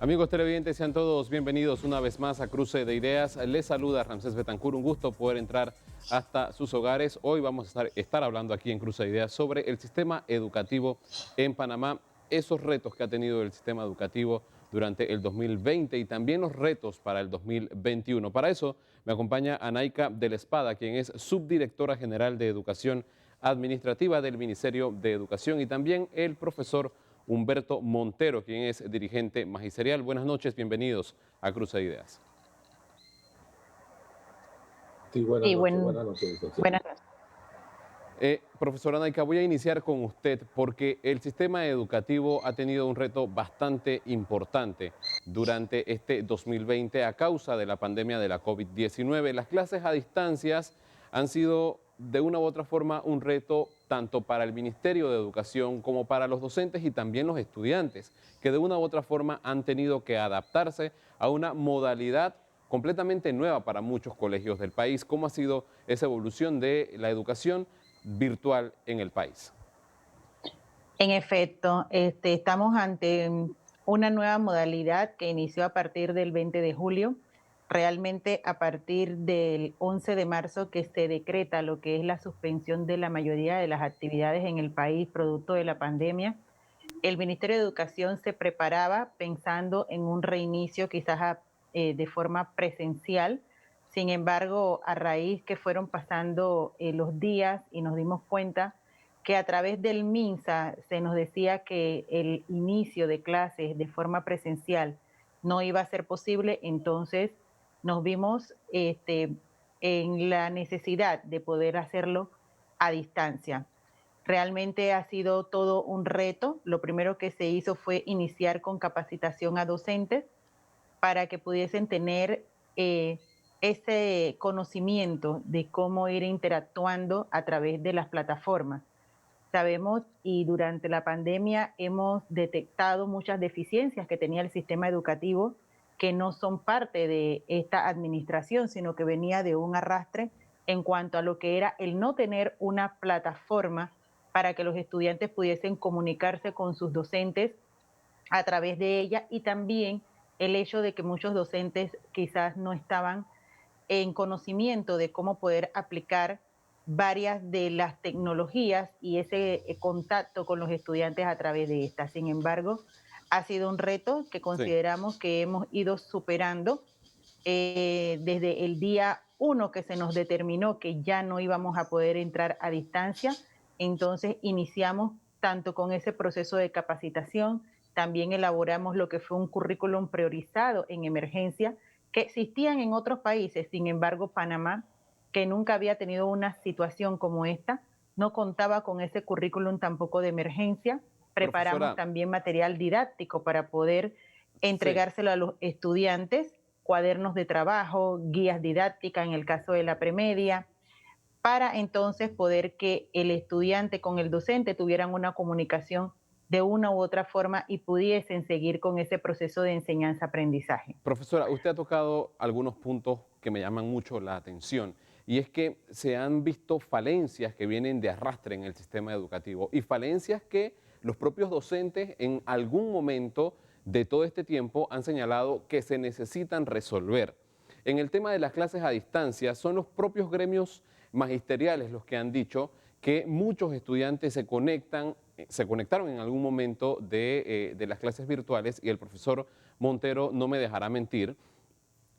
Amigos televidentes, sean todos bienvenidos una vez más a Cruce de Ideas. Les saluda Ramsés Betancur, un gusto poder entrar hasta sus hogares. Hoy vamos a estar hablando aquí en Cruce de Ideas sobre el sistema educativo en Panamá, esos retos que ha tenido el sistema educativo durante el 2020 y también los retos para el 2021. Para eso me acompaña Anaika de la Espada, quien es subdirectora general de Educación Administrativa del Ministerio de Educación, y también el profesor Humberto Montero, quien es dirigente magisterial. Buenas noches, bienvenidos a Cruce de Ideas. Sí, buenas Sí, noches, buenas noches, licenciado. buenas noches. Profesora Naika, voy a iniciar con usted porque el sistema educativo ha tenido un reto bastante importante durante este 2020 a causa de la pandemia de la COVID-19. Las clases a distancias han sido de una u otra forma un reto tanto para el Ministerio de Educación como para los docentes y también los estudiantes, que de una u otra forma han tenido que adaptarse a una modalidad completamente nueva para muchos colegios del país. ¿Cómo ha sido esa evolución de la educación virtual en el país? En efecto, estamos ante una nueva modalidad que inició a partir del 20 de julio. Realmente a partir del 11 de marzo que se decreta lo que es la suspensión de la mayoría de las actividades en el país producto de la pandemia, el Ministerio de Educación se preparaba pensando en un reinicio quizás de forma presencial. Sin embargo, a raíz que fueron pasando los días y nos dimos cuenta que a través del MINSA se nos decía que el inicio de clases de forma presencial no iba a ser posible, entonces nos vimos en la necesidad de poder hacerlo a distancia. Realmente ha sido todo un reto. Lo primero que se hizo fue iniciar con capacitación a docentes para que pudiesen tener eh, ese conocimiento de cómo ir interactuando a través de las plataformas. Sabemos y durante la pandemia hemos detectado muchas deficiencias que tenía el sistema educativo que no son parte de esta administración, sino que venía de un arrastre en cuanto a lo que era el no tener una plataforma para que los estudiantes pudiesen comunicarse con sus docentes a través de ella, y también el hecho de que muchos docentes quizás no estaban en conocimiento de cómo poder aplicar varias de las tecnologías y ese contacto con los estudiantes a través de estas. Sin embargo, ha sido un reto que Sí. consideramos que hemos ido superando desde el día 1 que se nos determinó que ya no íbamos a poder entrar a distancia. Entonces iniciamos tanto con ese proceso de capacitación, también elaboramos lo que fue un currículum priorizado en emergencia que existían en otros países. Sin embargo, Panamá, que nunca había tenido una situación como esta, no contaba con ese currículum tampoco de emergencia. Preparamos Profesora, también material didáctico para poder sí. entregárselo a los estudiantes, cuadernos de trabajo, guías didácticas en el caso de la premedia, para entonces poder que el estudiante con el docente tuvieran una comunicación de una u otra forma y pudiesen seguir con ese proceso de enseñanza-aprendizaje. Profesora, usted ha tocado algunos puntos que me llaman mucho la atención, y es que se han visto falencias que vienen de arrastre en el sistema educativo y falencias que los propios docentes en algún momento de todo este tiempo han señalado que se necesitan resolver. En el tema de las clases a distancia, son los propios gremios magisteriales los que han dicho que muchos estudiantes se conectaron en algún momento de las clases virtuales, y el profesor Montero no me dejará mentir,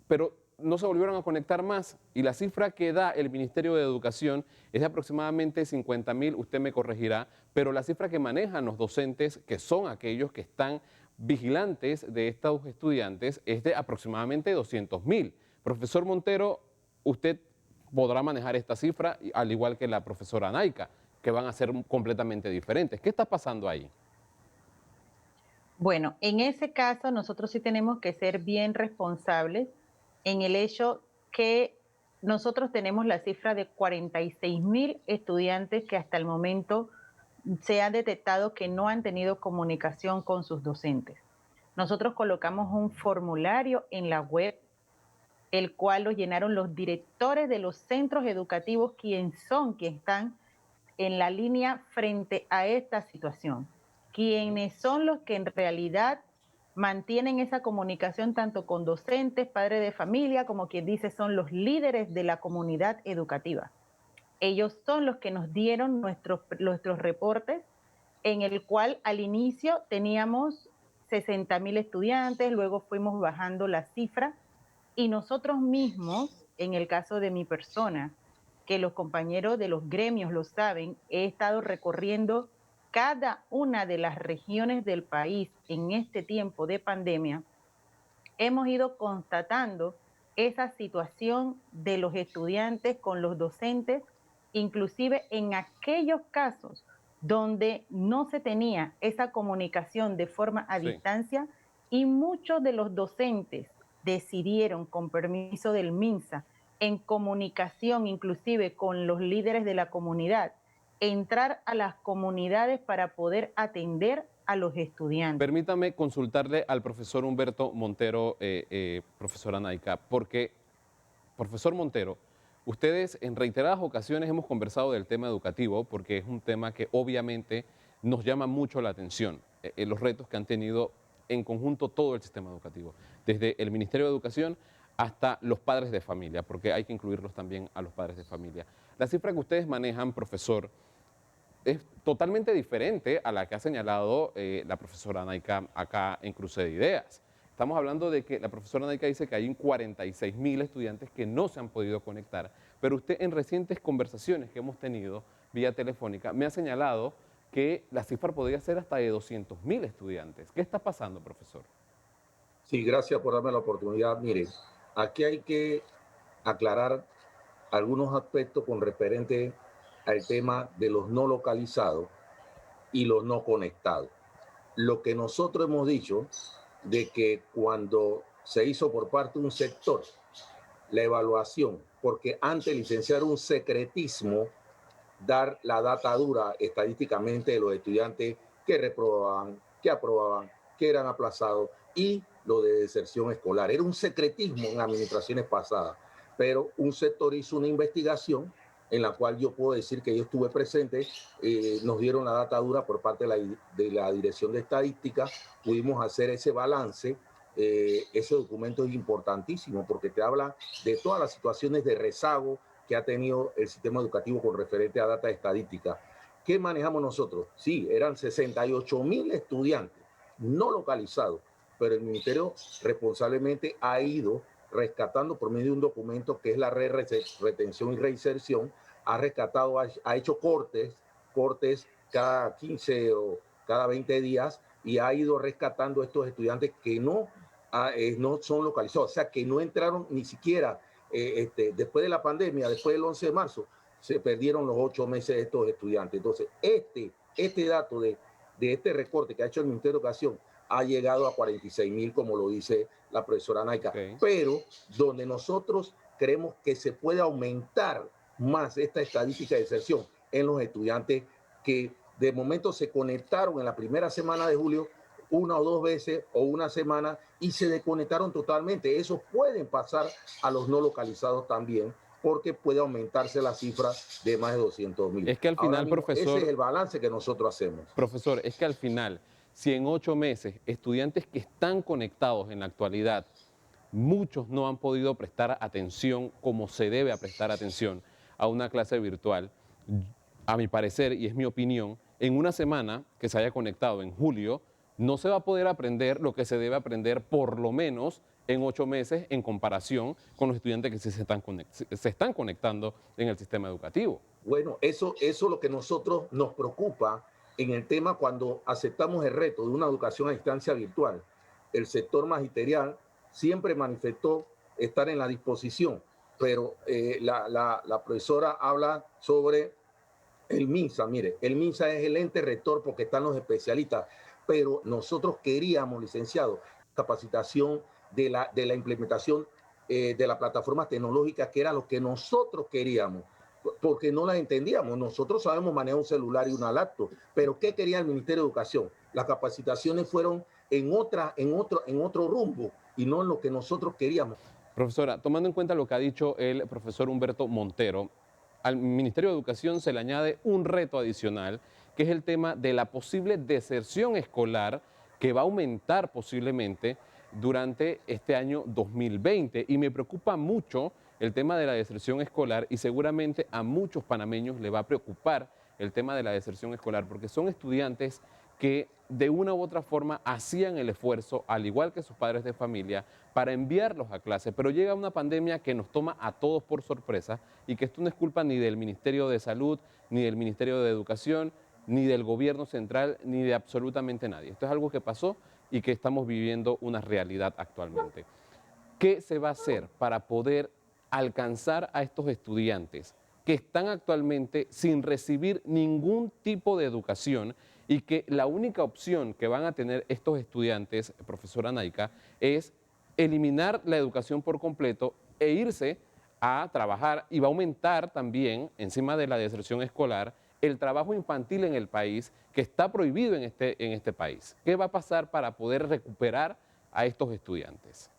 pero no se volvieron a conectar más, y la cifra que da el Ministerio de Educación es de aproximadamente 50.000, usted me corregirá, pero la cifra que manejan los docentes, que son aquellos que están vigilantes de estos estudiantes, es de aproximadamente 200.000. Profesor Montero, usted podrá manejar esta cifra, al igual que la profesora Naika, que van a ser completamente diferentes. ¿Qué está pasando ahí? Bueno, en ese caso nosotros sí tenemos que ser bien responsables en el hecho que nosotros tenemos la cifra de 46.000 estudiantes que hasta el momento se ha detectado que no han tenido comunicación con sus docentes. Nosotros colocamos un formulario en la web, el cual lo llenaron los directores de los centros educativos, quienes están en la línea frente a esta situación, quienes son los que en realidad mantienen esa comunicación tanto con docentes, padres de familia, como quien dice, son los líderes de la comunidad educativa. Ellos son los que nos dieron nuestros reportes, en el cual al inicio teníamos 60.000 estudiantes, luego fuimos bajando la cifra y nosotros mismos, en el caso de mi persona, que los compañeros de los gremios lo saben, he estado recorriendo cada una de las regiones del país en este tiempo de pandemia. Hemos ido constatando esa situación de los estudiantes con los docentes, inclusive en aquellos casos donde no se tenía esa comunicación de forma a Sí. distancia y muchos de los docentes decidieron, con permiso del MINSA, en comunicación inclusive con los líderes de la comunidad, entrar a las comunidades para poder atender a los estudiantes. Permítame consultarle al profesor Humberto Montero, profesora Naica, porque, profesor Montero, ustedes en reiteradas ocasiones hemos conversado del tema educativo, porque es un tema que obviamente nos llama mucho la atención, los retos que han tenido en conjunto todo el sistema educativo, desde el Ministerio de Educación hasta los padres de familia, porque hay que incluirlos también a los padres de familia. La cifra que ustedes manejan, profesor, es totalmente diferente a la que ha señalado la profesora Naica acá en Cruce de Ideas. Estamos hablando de que la profesora Naica dice que hay 46.000 estudiantes que no se han podido conectar, pero usted en recientes conversaciones que hemos tenido vía telefónica me ha señalado que la cifra podría ser hasta de 200.000 estudiantes. ¿Qué está pasando, profesor? Sí, gracias por darme la oportunidad. Mire, aquí hay que aclarar algunos aspectos con referente al tema de los no localizados y los no conectados. Lo que nosotros hemos dicho de que cuando se hizo por parte de un sector la evaluación, porque antes licenciar un secretismo, dar la data dura estadísticamente de los estudiantes que reprobaban, que aprobaban, que eran aplazados y lo de deserción escolar. Era un secretismo en administraciones pasadas, pero un sector hizo una investigación en la cual yo puedo decir que yo estuve presente, nos dieron la data dura por parte de la Dirección de Estadística, pudimos hacer ese balance. Ese documento es importantísimo porque te habla de todas las situaciones de rezago que ha tenido el sistema educativo con referente a data estadística. ¿Qué manejamos nosotros? Sí, eran 68.000 estudiantes no localizados, pero el ministerio responsablemente ha ido rescatando por medio de un documento que es la red retención y reinserción, ha rescatado, ha hecho cortes cada 15 o cada 20 días y ha ido rescatando estos estudiantes que no son localizados, o sea, que no entraron ni siquiera después de la pandemia, después del 11 de marzo, se perdieron los 8 meses de estos estudiantes. Entonces, este dato de este recorte que ha hecho el Ministerio de Educación ha llegado a 46.000, como lo dice la profesora Naica. Okay. Pero donde nosotros creemos que se puede aumentar más esta estadística de deserción en los estudiantes que de momento se conectaron en la primera semana de julio una o dos veces o una semana y se desconectaron totalmente. Esos pueden pasar a los no localizados también, porque puede aumentarse la cifra de más de 200.000. Es que al final, mismo, profesor, ese es el balance que nosotros hacemos. Profesor, es que al final, si en 8 meses estudiantes que están conectados en la actualidad, muchos no han podido prestar atención como se debe a prestar atención a una clase virtual, a mi parecer, y es mi opinión, en una semana que se haya conectado en julio, no se va a poder aprender lo que se debe aprender por lo menos en 8 meses en comparación con los estudiantes que se están conectando en el sistema educativo. Bueno, eso es lo que nosotros nos preocupa en el tema cuando aceptamos el reto de una educación a distancia virtual. El sector magisterial siempre manifestó estar en la disposición, pero la profesora habla sobre el MINSA. Mire, el MINSA es el ente rector porque están los especialistas, pero nosotros queríamos, licenciado, capacitación de la implementación de las plataformas tecnológicas, que era lo que nosotros queríamos, porque no las entendíamos. Nosotros sabemos manejar un celular y una laptop, pero ¿qué quería el Ministerio de Educación? Las capacitaciones fueron en otro rumbo y no en lo que nosotros queríamos. Profesora, tomando en cuenta lo que ha dicho el profesor Humberto Montero, al Ministerio de Educación se le añade un reto adicional, que es el tema de la posible deserción escolar que va a aumentar posiblemente durante este año 2020. Y me preocupa mucho el tema de la deserción escolar y seguramente a muchos panameños le va a preocupar el tema de la deserción escolar porque son estudiantes que de una u otra forma hacían el esfuerzo, al igual que sus padres de familia, para enviarlos a clase. Pero llega una pandemia que nos toma a todos por sorpresa y que esto no es culpa ni del Ministerio de Salud, ni del Ministerio de Educación, ni del gobierno central, ni de absolutamente nadie. Esto es algo que pasó y que estamos viviendo una realidad actualmente. ¿Qué se va a hacer para poder alcanzar a estos estudiantes que están actualmente sin recibir ningún tipo de educación y que la única opción que van a tener estos estudiantes, profesora Nayka, es eliminar la educación por completo e irse a trabajar, y va a aumentar también, encima de la deserción escolar, el trabajo infantil en el país, que está prohibido en este país? ¿Qué va a pasar para poder recuperar a estos estudiantes?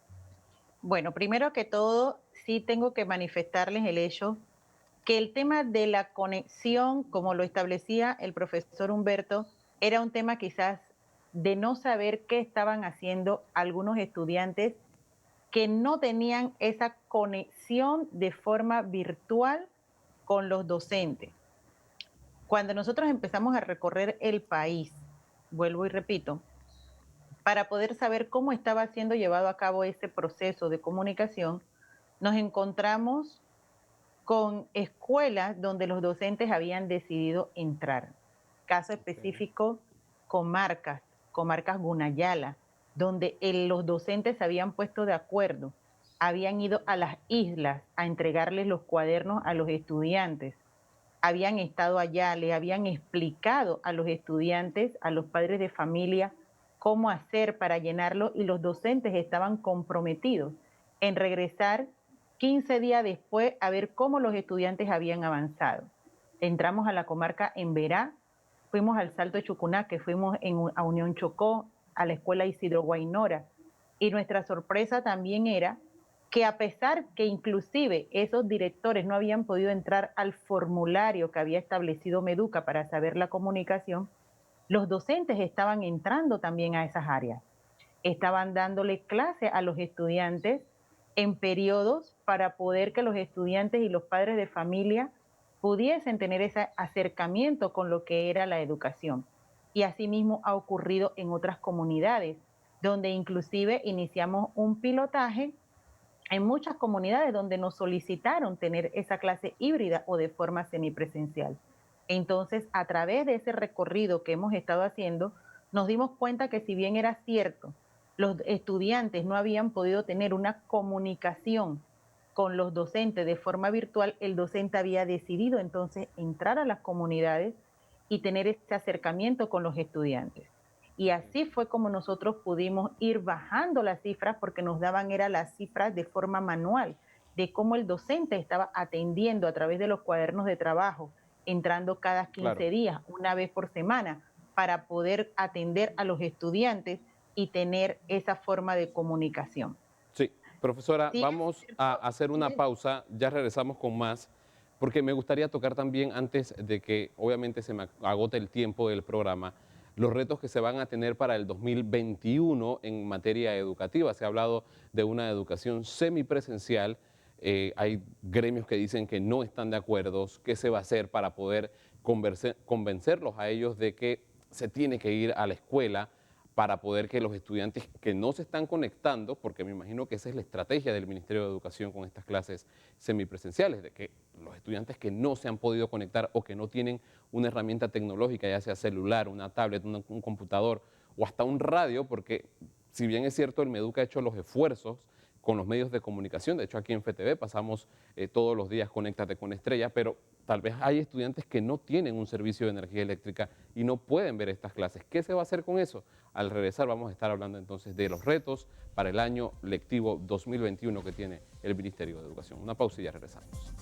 Bueno, primero que todo, sí tengo que manifestarles el hecho que el tema de la conexión, como lo establecía el profesor Humberto, era un tema quizás de no saber qué estaban haciendo algunos estudiantes que no tenían esa conexión de forma virtual con los docentes. Cuando nosotros empezamos a recorrer el país, vuelvo y repito, para poder saber cómo estaba siendo llevado a cabo ese proceso de comunicación, nos encontramos con escuelas donde los docentes habían decidido entrar. Caso específico, comarcas Gunayala, donde los docentes se habían puesto de acuerdo, habían ido a las islas a entregarles los cuadernos a los estudiantes, habían estado allá, le habían explicado a los estudiantes, a los padres de familia, cómo hacer para llenarlo, y los docentes estaban comprometidos en regresar 15 días después a ver cómo los estudiantes habían avanzado. Entramos a la comarca Emberá, fuimos al Salto de Chucunaque, fuimos a Unión Chocó, a la escuela Isidro Guaynora, y nuestra sorpresa también era que a pesar que inclusive esos directores no habían podido entrar al formulario que había establecido Meduca para saber la comunicación, los docentes estaban entrando también a esas áreas. Estaban dándole clase a los estudiantes en periodos para poder que los estudiantes y los padres de familia pudiesen tener ese acercamiento con lo que era la educación. Y asimismo ha ocurrido en otras comunidades, donde inclusive iniciamos un pilotaje en muchas comunidades donde nos solicitaron tener esa clase híbrida o de forma semipresencial. Entonces, a través de ese recorrido que hemos estado haciendo, nos dimos cuenta que si bien era cierto, los estudiantes no habían podido tener una comunicación con los docentes de forma virtual, el docente había decidido entonces entrar a las comunidades y tener ese acercamiento con los estudiantes. Y así fue como nosotros pudimos ir bajando las cifras, porque nos daban las cifras de forma manual, de cómo el docente estaba atendiendo a través de los cuadernos de trabajo, entrando cada 15 días, una vez por semana, para poder atender a los estudiantes y tener esa forma de comunicación. Sí, profesora, Sí, vamos a hacer una pausa, ya regresamos con más, porque me gustaría tocar también, antes de que obviamente se me agote el tiempo del programa, los retos que se van a tener para el 2021 en materia educativa. Se ha hablado de una educación semipresencial, hay gremios que dicen que no están de acuerdo. ¿Qué se va a hacer para poder convencerlos a ellos de que se tiene que ir a la escuela para poder que los estudiantes que no se están conectando, porque me imagino que esa es la estrategia del Ministerio de Educación con estas clases semipresenciales, de que los estudiantes que no se han podido conectar o que no tienen una herramienta tecnológica, ya sea celular, una tablet, un computador o hasta un radio, porque si bien es cierto, el Meduca ha hecho los esfuerzos con los medios de comunicación, de hecho aquí en FTV pasamos todos los días Conéctate con Estrella, pero tal vez hay estudiantes que no tienen un servicio de energía eléctrica y no pueden ver estas clases. ¿Qué se va a hacer con eso? Al regresar vamos a estar hablando entonces de los retos para el año lectivo 2021 que tiene el Ministerio de Educación. Una pausa y ya regresamos.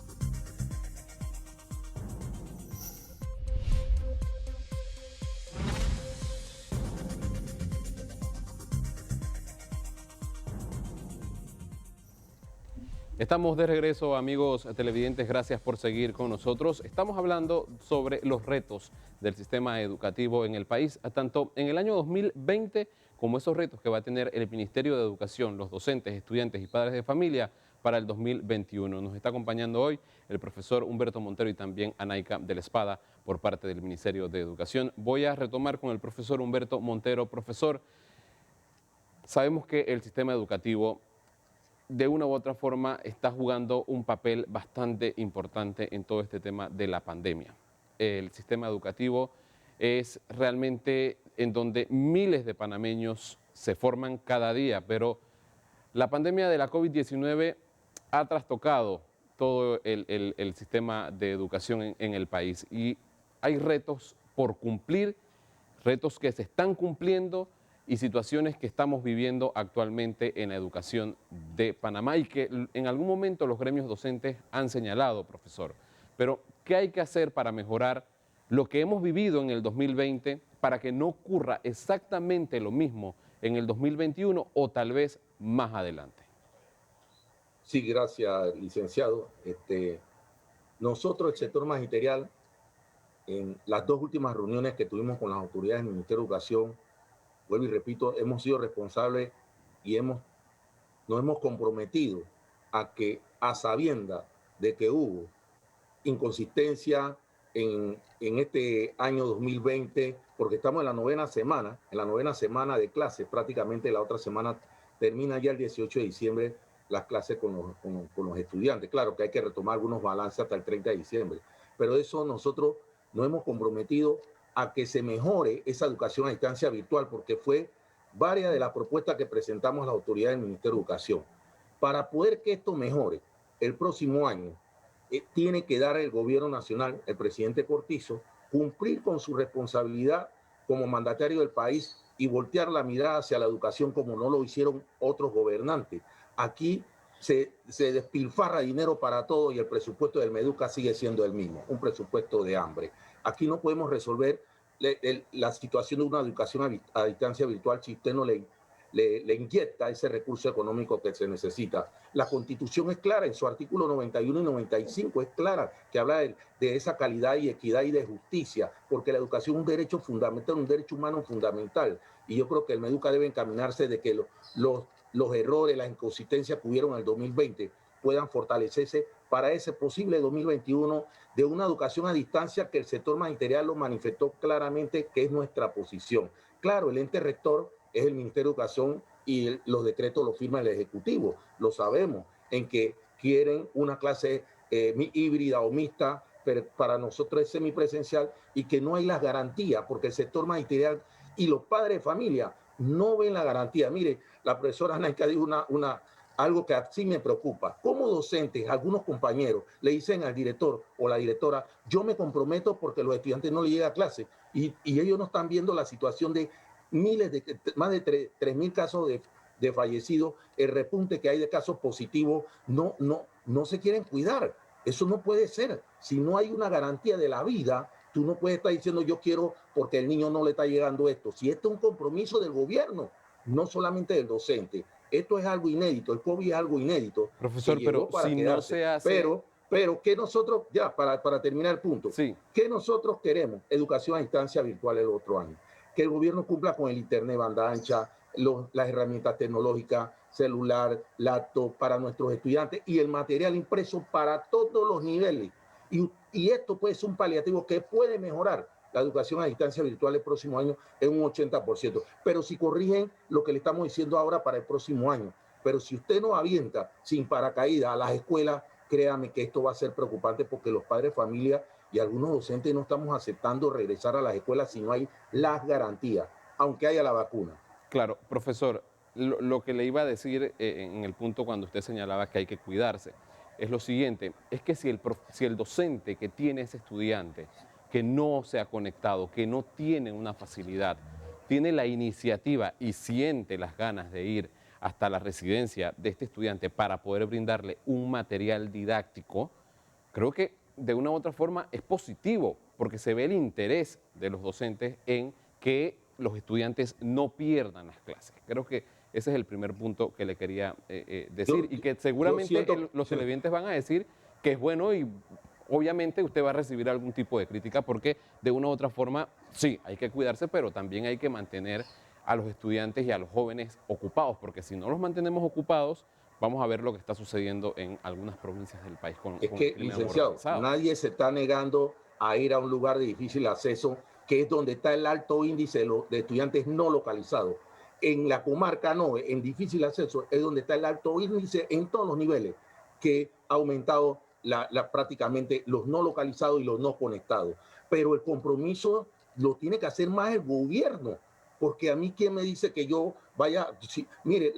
Estamos de regreso, amigos televidentes, gracias por seguir con nosotros. Estamos hablando sobre los retos del sistema educativo en el país, tanto en el año 2020 como esos retos que va a tener el Ministerio de Educación, los docentes, estudiantes y padres de familia para el 2021. Nos está acompañando hoy el profesor Humberto Montero y también Anaika de la Espada por parte del Ministerio de Educación. Voy a retomar con el profesor Humberto Montero. Profesor, sabemos que el sistema educativo de una u otra forma está jugando un papel bastante importante en todo este tema de la pandemia. El sistema educativo es realmente en donde miles de panameños se forman cada día, pero la pandemia de la COVID-19 ha trastocado todo el sistema de educación en el país y hay retos por cumplir, retos que se están cumpliendo y situaciones que estamos viviendo actualmente en la educación de Panamá y que en algún momento los gremios docentes han señalado, profesor. Pero, ¿qué hay que hacer para mejorar lo que hemos vivido en el 2020 para que no ocurra exactamente lo mismo en el 2021 o tal vez más adelante? Sí, gracias, licenciado. Nosotros, el sector magisterial, en las dos últimas reuniones que tuvimos con las autoridades del Ministerio de Educación, vuelvo y repito, hemos sido responsables y nos hemos comprometido a que, a sabienda de que hubo inconsistencia en este año 2020, porque estamos en la novena semana de clases, prácticamente la otra semana termina ya el 18 de diciembre las clases con los estudiantes. Claro que hay que retomar algunos balances hasta el 30 de diciembre, pero eso nosotros nos hemos comprometido a que se mejore esa educación a distancia virtual, porque fue varias de las propuestas que presentamos a la autoridad del Ministerio de Educación. Para poder que esto mejore el próximo año, tiene que dar el gobierno nacional, el presidente Cortizo, cumplir con su responsabilidad como mandatario del país y voltear la mirada hacia la educación como no lo hicieron otros gobernantes. Aquí se despilfarra dinero para todo y el presupuesto del Meduca sigue siendo el mismo, un presupuesto de hambre. Aquí no podemos resolver la situación de una educación a distancia virtual si usted no le inyecta ese recurso económico que se necesita. La Constitución es clara, en su artículo 91 y 95 es clara, que habla de esa calidad y equidad y de justicia, porque la educación es un derecho fundamental, un derecho humano fundamental. Y yo creo que el Meduca debe encaminarse de que los errores, las inconsistencias que hubieron en el 2020 puedan fortalecerse para ese posible 2021 de una educación a distancia que el sector magisterial lo manifestó claramente que es nuestra posición. Claro, el ente rector es el Ministerio de Educación y los decretos los firma el Ejecutivo, lo sabemos, en que quieren una clase híbrida o mixta, pero para nosotros es semipresencial y que no hay las garantías, porque el sector magisterial y los padres de familia no ven la garantía. Mire, la profesora Anaika dijo algo que así me preocupa. Como docentes, algunos compañeros le dicen al director o la directora, yo me comprometo porque los estudiantes no le llegan a clase y ellos no están viendo la situación de más de 3.000 casos de fallecidos, el repunte que hay de casos positivos, no se quieren cuidar. Eso no puede ser. Si no hay una garantía de la vida, tú no puedes estar diciendo yo quiero porque el niño no le está llegando esto. Si esto es un compromiso del gobierno, no solamente del docente. Esto es algo inédito, el COVID es algo inédito. Profesor, pero si no se hace... Pero que nosotros, ya para terminar el punto, sí, ¿qué nosotros queremos? Educación a distancia virtual el otro año. Que el gobierno cumpla con el internet banda ancha, las herramientas tecnológicas, celular, laptop para nuestros estudiantes y el material impreso para todos los niveles. Y esto puede ser un paliativo que puede mejorar la educación a distancia virtual el próximo año en un 80%. Pero si corrigen lo que le estamos diciendo ahora para el próximo año. Pero si usted no avienta sin paracaídas a las escuelas, créame que esto va a ser preocupante porque los padres de familia y algunos docentes no estamos aceptando regresar a las escuelas si no hay las garantías, aunque haya la vacuna. Claro, profesor, lo que le iba a decir en el punto cuando usted señalaba que hay que cuidarse, es lo siguiente, es que si el docente que tiene ese estudiante, que no se ha conectado, que no tiene una facilidad, tiene la iniciativa y siente las ganas de ir hasta la residencia de este estudiante para poder brindarle un material didáctico, creo que de una u otra forma es positivo, porque se ve el interés de los docentes en que los estudiantes no pierdan las clases. Creo que ese es el primer punto que le quería decir y que seguramente los televidentes van a decir que es bueno y obviamente usted va a recibir algún tipo de crítica porque de una u otra forma sí, hay que cuidarse, pero también hay que mantener a los estudiantes y a los jóvenes ocupados, porque si no los mantenemos ocupados, vamos a ver lo que está sucediendo en algunas provincias del país Es con el que, crimen licenciado, organizado. nadie se está negando a ir a un lugar de difícil acceso, que es donde está el alto índice de estudiantes no localizados. En la comarca no, en difícil acceso es donde está el alto índice en todos los niveles, que ha aumentado prácticamente los no localizados y los no conectados. Pero el compromiso lo tiene que hacer más el gobierno, porque a mí quién me dice que yo vaya, mire,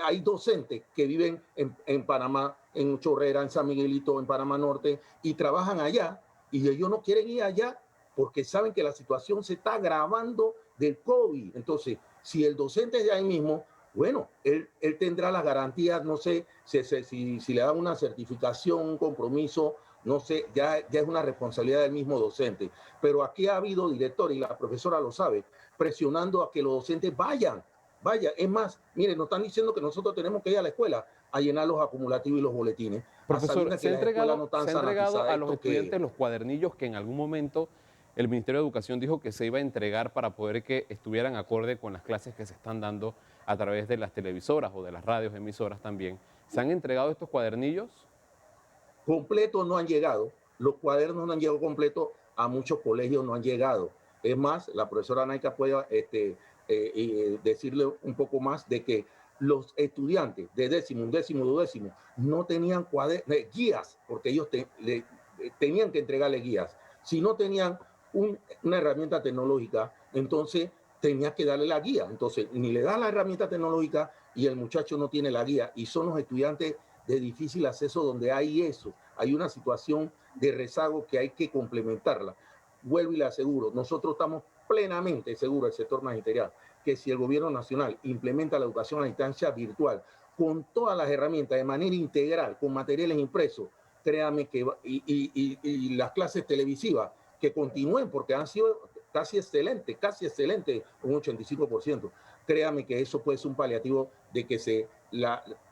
hay docentes que viven en Panamá, en Chorrera, en San Miguelito, en Panamá Norte, y trabajan allá, y ellos no quieren ir allá porque saben que la situación se está agravando del COVID. Entonces, si el docente es de ahí mismo, bueno, él tendrá las garantías, no sé, si le dan una certificación, un compromiso, no sé, ya es una responsabilidad del mismo docente. Pero aquí ha habido directores, y la profesora lo sabe, presionando a que los docentes vayan. Es más, miren, nos están diciendo que nosotros tenemos que ir a la escuela a llenar los acumulativos y los boletines, a Profesor, sabiendas que las escuelas no están se ha entregado sanitizadas. a los estudiantes los cuadernillos que en algún momento el Ministerio de Educación dijo que se iba a entregar para poder que estuvieran acorde con las clases que se están dando a través de las televisoras o de las radios emisoras también. ¿Se han entregado estos cuadernillos? Completos no han llegado, los cuadernos no han llegado completos, a muchos colegios no han llegado. Es más, la profesora Naika puede decirle un poco más de que los estudiantes de décimo, undécimo, duodécimo no tenían guías, porque ellos tenían que entregarle guías. Si no tenían una herramienta tecnológica, entonces tenías que darle la guía. Entonces, ni le das la herramienta tecnológica y el muchacho no tiene la guía. Y son los estudiantes de difícil acceso donde hay eso. Hay una situación de rezago que hay que complementarla. Vuelvo y le aseguro, nosotros estamos plenamente seguros, el sector magisterial, que si el gobierno nacional implementa la educación a distancia virtual con todas las herramientas de manera integral, con materiales impresos, créame que y las clases televisivas que continúen porque han sido casi excelentes, un 85%. Créame que eso puede ser un paliativo de que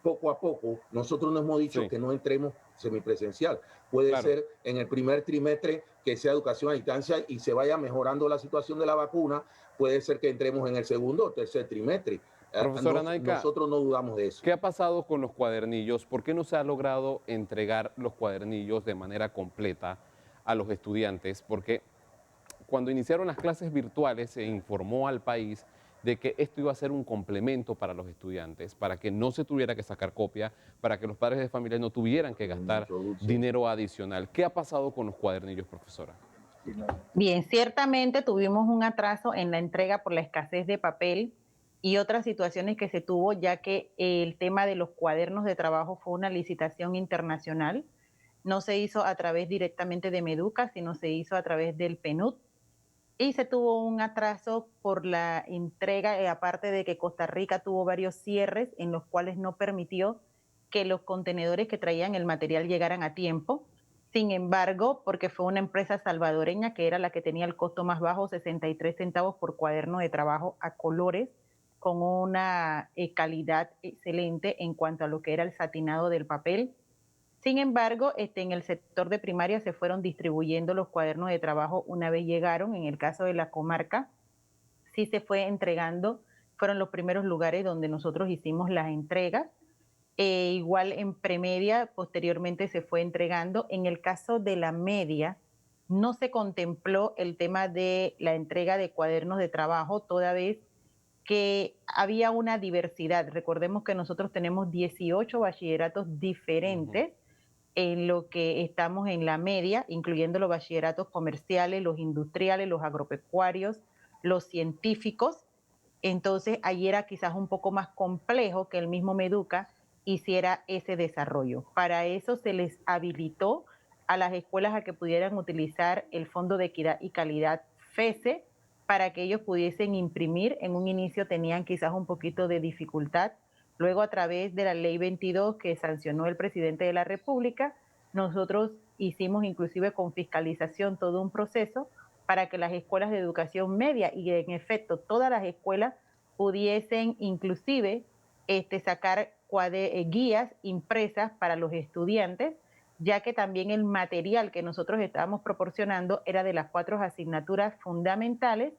poco a poco, nosotros no hemos dicho Sí, que no entremos semipresencial. Puede claro. ser en el primer trimestre que sea educación a distancia y se vaya mejorando la situación de la vacuna. Puede ser que entremos en el segundo o tercer trimestre. Profesora Naika, Nosotros no dudamos de eso. ¿qué ha pasado con los cuadernillos? ¿Por qué no se ha logrado entregar los cuadernillos de manera completa a los estudiantes? Porque cuando iniciaron las clases virtuales se informó al país de que esto iba a ser un complemento para los estudiantes, para que no se tuviera que sacar copia, para que los padres de familia no tuvieran que gastar dinero adicional. ¿Qué ha pasado con los cuadernillos, profesora? Bien, ciertamente tuvimos un atraso en la entrega por la escasez de papel y otras situaciones que se tuvo, ya que el tema de los cuadernos de trabajo fue una licitación internacional. No se hizo a través directamente de Meduca, sino se hizo a través del PNUD. Y se tuvo un atraso por la entrega, aparte de que Costa Rica tuvo varios cierres en los cuales no permitió que los contenedores que traían el material llegaran a tiempo. Sin embargo, porque fue una empresa salvadoreña que era la que tenía el costo más bajo, 63 centavos por cuaderno de trabajo a colores, con una calidad excelente en cuanto a lo que era el satinado del papel. Sin embargo, en el sector de primaria se fueron distribuyendo los cuadernos de trabajo una vez llegaron. En el caso de la comarca, sí se fue entregando, fueron los primeros lugares donde nosotros hicimos las entregas. Igual en premedia, posteriormente se fue entregando. En el caso de la media, no se contempló el tema de la entrega de cuadernos de trabajo, toda vez que había una diversidad. Recordemos que nosotros tenemos 18 bachilleratos diferentes en lo que estamos en la media, incluyendo los bachilleratos comerciales, los industriales, los agropecuarios, los científicos. Entonces, ahí era quizás un poco más complejo que el mismo Meduca hiciera ese desarrollo. Para eso se les habilitó a las escuelas a que pudieran utilizar el Fondo de Equidad y Calidad FESE para que ellos pudiesen imprimir. En un inicio tenían quizás un poquito de dificultad. Luego, a través de la Ley 22 que sancionó el presidente de la República, nosotros hicimos inclusive con fiscalización todo un proceso para que las escuelas de educación media y en efecto todas las escuelas pudiesen inclusive sacar guías impresas para los estudiantes, ya que también el material que nosotros estábamos proporcionando era de las 4 asignaturas fundamentales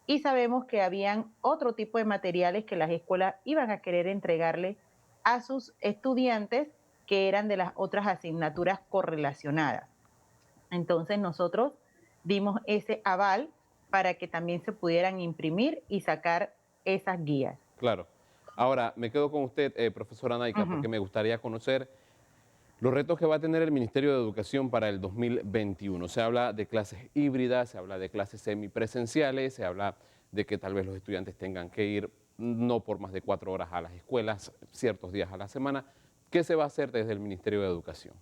y sabemos que habían otro tipo de materiales que las escuelas iban a querer entregarle a sus estudiantes que eran de las otras asignaturas correlacionadas. Entonces nosotros dimos ese aval para que también se pudieran imprimir y sacar esas guías. Claro. Ahora, me quedo con usted, profesora Naika, Ujú. porque me gustaría conocer los retos que va a tener el Ministerio de Educación para el 2021. Se habla de clases híbridas, se habla de clases semipresenciales, se habla de que tal vez los estudiantes tengan que ir no por más de 4 horas a las escuelas, ciertos días a la semana. ¿Qué se va a hacer desde el Ministerio de Educación?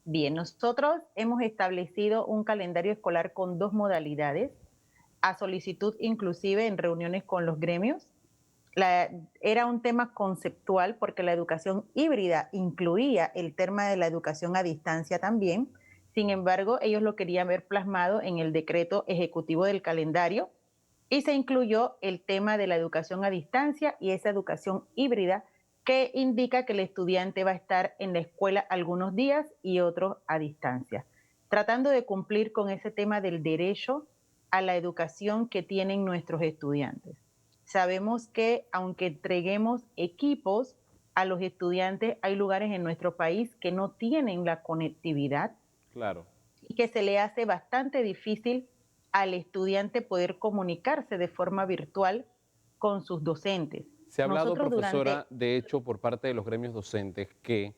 Bien, nosotros hemos establecido un calendario escolar con dos modalidades, a solicitud inclusive en reuniones con los gremios. Era un tema conceptual porque la educación híbrida incluía el tema de la educación a distancia también. Sin embargo, ellos lo querían ver plasmado en el decreto ejecutivo del calendario y se incluyó el tema de la educación a distancia y esa educación híbrida que indica que el estudiante va a estar en la escuela algunos días y otros a distancia, tratando de cumplir con ese tema del derecho a la educación que tienen nuestros estudiantes. Sabemos que aunque entreguemos equipos a los estudiantes, hay lugares en nuestro país que no tienen la conectividad Claro. y que se le hace bastante difícil al estudiante poder comunicarse de forma virtual con sus docentes. Se ha hablado, Nosotros profesora, durante, de hecho, por parte de los gremios docentes, que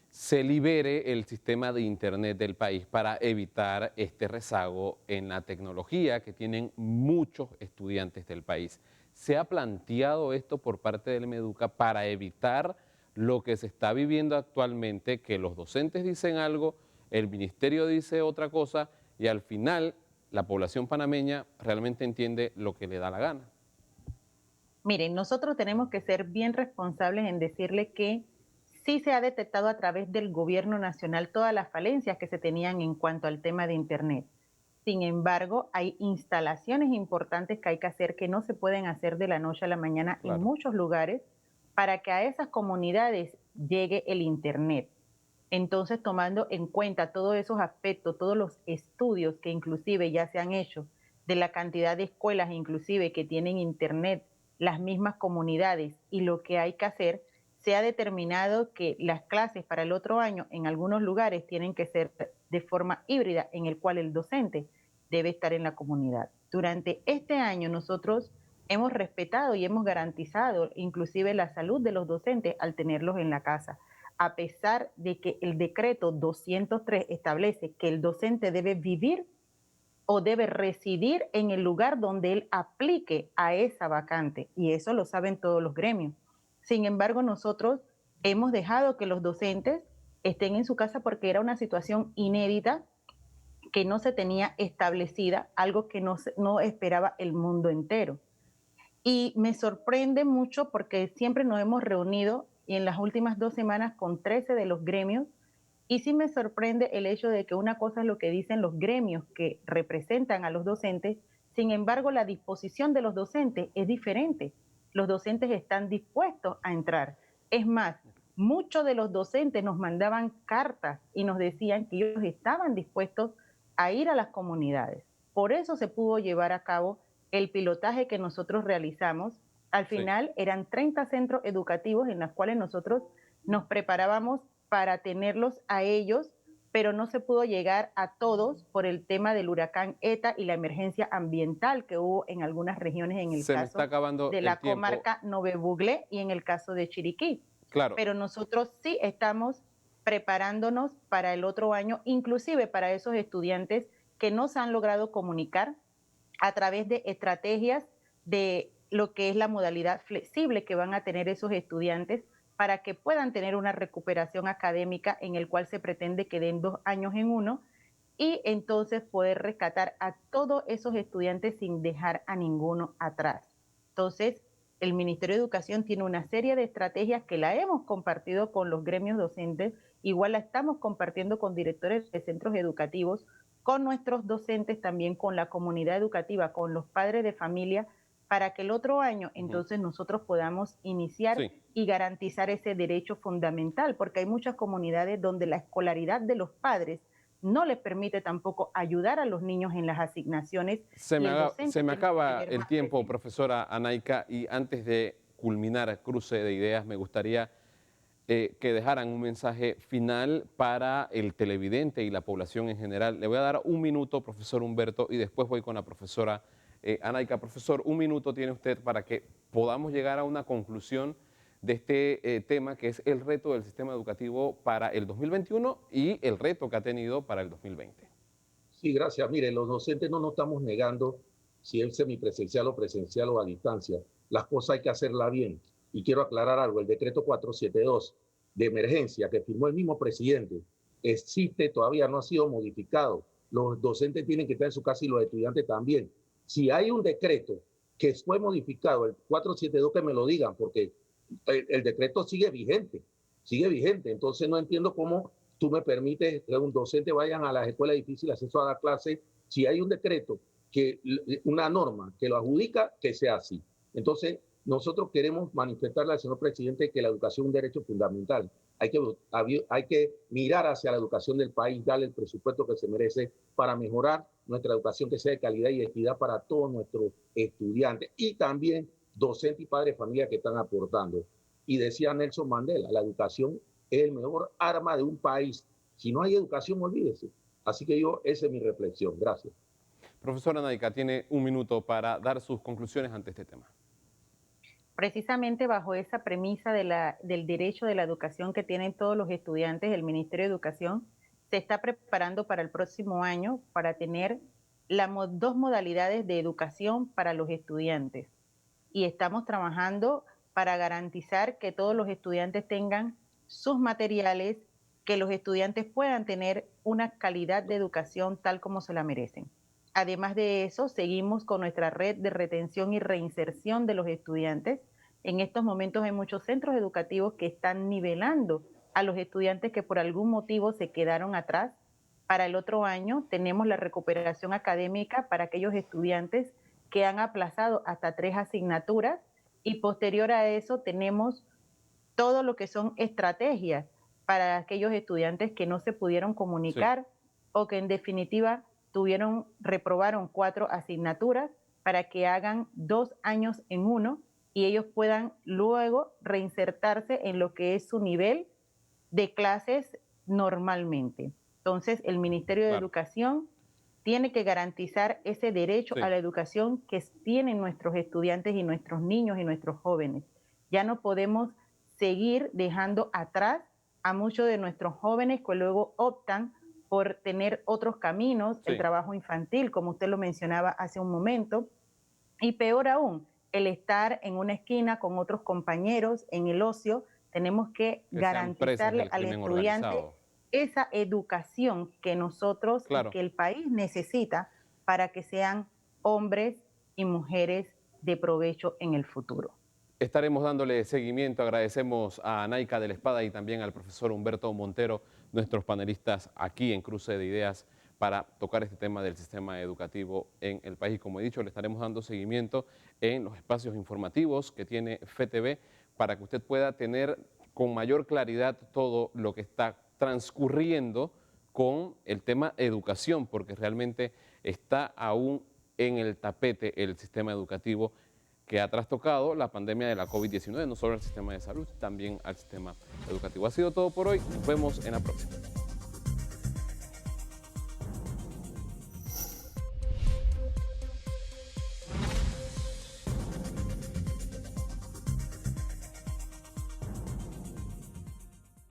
se libere el sistema de Internet del país para evitar este rezago en la tecnología que tienen muchos estudiantes del país. ¿Se ha planteado esto por parte del Meduca para evitar lo que se está viviendo actualmente, que los docentes dicen algo, el ministerio dice otra cosa y al final la población panameña realmente entiende lo que le da la gana? miren, nosotros tenemos que ser bien responsables en decirle que sí se ha detectado a través del gobierno nacional todas las falencias que se tenían en cuanto al tema de Internet. Sin embargo, hay instalaciones importantes que hay que hacer que no se pueden hacer de la noche a la mañana en Claro. muchos lugares para que a esas comunidades llegue el Internet. Entonces, tomando en cuenta todos esos aspectos, todos los estudios que inclusive ya se han hecho de la cantidad de escuelas inclusive que tienen Internet, las mismas comunidades y lo que hay que hacer, se ha determinado que las clases para el otro año en algunos lugares tienen que ser de forma híbrida, en el cual el docente debe estar en la comunidad. Durante este año nosotros hemos respetado y hemos garantizado inclusive la salud de los docentes al tenerlos en la casa, a pesar de que el decreto 203 establece que el docente debe vivir o debe residir en el lugar donde él aplique a esa vacante, y eso lo saben todos los gremios. Sin embargo, nosotros hemos dejado que los docentes estén en su casa porque era una situación inédita que no se tenía establecida, algo que no esperaba el mundo entero. Y me sorprende mucho porque siempre nos hemos reunido y en las últimas 2 semanas con 13 de los gremios. Y sí me sorprende el hecho de que una cosa es lo que dicen los gremios que representan a los docentes, sin embargo la disposición de los docentes es diferente. Los docentes están dispuestos a entrar. Es más, muchos de los docentes nos mandaban cartas y nos decían que ellos estaban dispuestos a ir a las comunidades. Por eso se pudo llevar a cabo el pilotaje que nosotros realizamos. Al Sí. final eran 30 centros educativos en los cuales nosotros nos preparábamos para tenerlos a ellos, pero no se pudo llegar a todos por el tema del huracán ETA y la emergencia ambiental que hubo en algunas regiones, en el Se me está caso acabando de el la tiempo. comarca Nove Buglé y en el caso de Chiriquí. Claro. Pero nosotros sí estamos preparándonos para el otro año, inclusive para esos estudiantes que no se han logrado comunicar a través de estrategias de lo que es la modalidad flexible que van a tener esos estudiantes para que puedan tener una recuperación académica en el cual se pretende que den 2 años en uno y entonces poder rescatar a todos esos estudiantes sin dejar a ninguno atrás. Entonces, el Ministerio de Educación tiene una serie de estrategias que la hemos compartido con los gremios docentes, igual la estamos compartiendo con directores de centros educativos, con nuestros docentes, también con la comunidad educativa, con los padres de familia, para que el otro año Ujú. entonces nosotros podamos iniciar Sí. y garantizar ese derecho fundamental, porque hay muchas comunidades donde la escolaridad de los padres no les permite tampoco ayudar a los niños en las asignaciones. Se y me, el haga- docente se me tiene que acaba tener el más tiempo, presencia. profesora Anaica, y antes de culminar cruce de ideas, me gustaría que dejaran un mensaje final para el televidente y la población en general. Le voy a dar un minuto, profesor Humberto, y después voy con la profesora Anaica. Profesor, un minuto tiene usted para que podamos llegar a una conclusión de este tema que es el reto del sistema educativo para el 2021 y el reto que ha tenido para el 2020. Sí, gracias. Mire, los docentes no nos estamos negando si es semipresencial o presencial o a distancia. Las cosas hay que hacerlas bien. Y quiero aclarar algo, el decreto 472 de emergencia que firmó el mismo presidente existe, todavía no ha sido modificado. Los docentes tienen que estar en su casa y los estudiantes también. Si hay un decreto que fue modificado, el 472, que me lo digan, porque el decreto sigue vigente, sigue vigente. Entonces no entiendo cómo tú me permites que un docente vayan a las escuelas difíciles acceso a la clase. Si hay un decreto, una norma que lo adjudica, que sea así. Entonces, nosotros queremos manifestarle al señor presidente que la educación es un derecho fundamental. Hay que mirar hacia la educación del país, darle el presupuesto que se merece para mejorar nuestra educación, que sea de calidad y equidad para todos nuestros estudiantes y también docentes y padres de familia que están aportando. Y decía Nelson Mandela, la educación es el mejor arma de un país. Si no hay educación, olvídese. Así que esa es mi reflexión. Gracias. Profesora Anaica, tiene un minuto para dar sus conclusiones ante este tema. Precisamente bajo esa premisa del derecho de la educación que tienen todos los estudiantes, el Ministerio de Educación se está preparando para el próximo año para tener dos modalidades de educación para los estudiantes. Y estamos trabajando para garantizar que todos los estudiantes tengan sus materiales, que los estudiantes puedan tener una calidad de educación tal como se la merecen. Además de eso, seguimos con nuestra red de retención y reinserción de los estudiantes. En estos momentos hay muchos centros educativos que están nivelando a los estudiantes que por algún motivo se quedaron atrás. Para el otro año tenemos la recuperación académica para aquellos estudiantes que han aplazado hasta 3 asignaturas y posterior a eso tenemos todo lo que son estrategias para aquellos estudiantes que no se pudieron comunicar sí. O que en definitiva reprobaron 4 asignaturas para que hagan 2 años en uno y ellos puedan luego reinsertarse en lo que es su nivel de clases normalmente. Entonces, el Ministerio de Educación tiene que garantizar ese derecho a la educación que tienen nuestros estudiantes y nuestros niños y nuestros jóvenes. Ya no podemos seguir dejando atrás a muchos de nuestros jóvenes que luego optan por tener otros caminos, el trabajo infantil, como usted lo mencionaba hace un momento, y peor aún, el estar en una esquina con otros compañeros en el ocio. Tenemos que garantizarle al estudiante esa educación que nosotros y que el país necesita para que sean hombres y mujeres de provecho en el futuro. Estaremos dándole seguimiento. Agradecemos a Anaica de la Espada y también al profesor Humberto Montero, nuestros panelistas aquí en Cruce de Ideas, para tocar este tema del sistema educativo en el país. Como he dicho, le estaremos dando seguimiento en los espacios informativos que tiene FETV para que usted pueda tener con mayor claridad todo lo que está transcurriendo con el tema educación, porque realmente está aún en el tapete el sistema educativo que ha trastocado la pandemia de la COVID-19, no solo al sistema de salud, también al sistema educativo. Ha sido todo por hoy. Nos vemos en la próxima.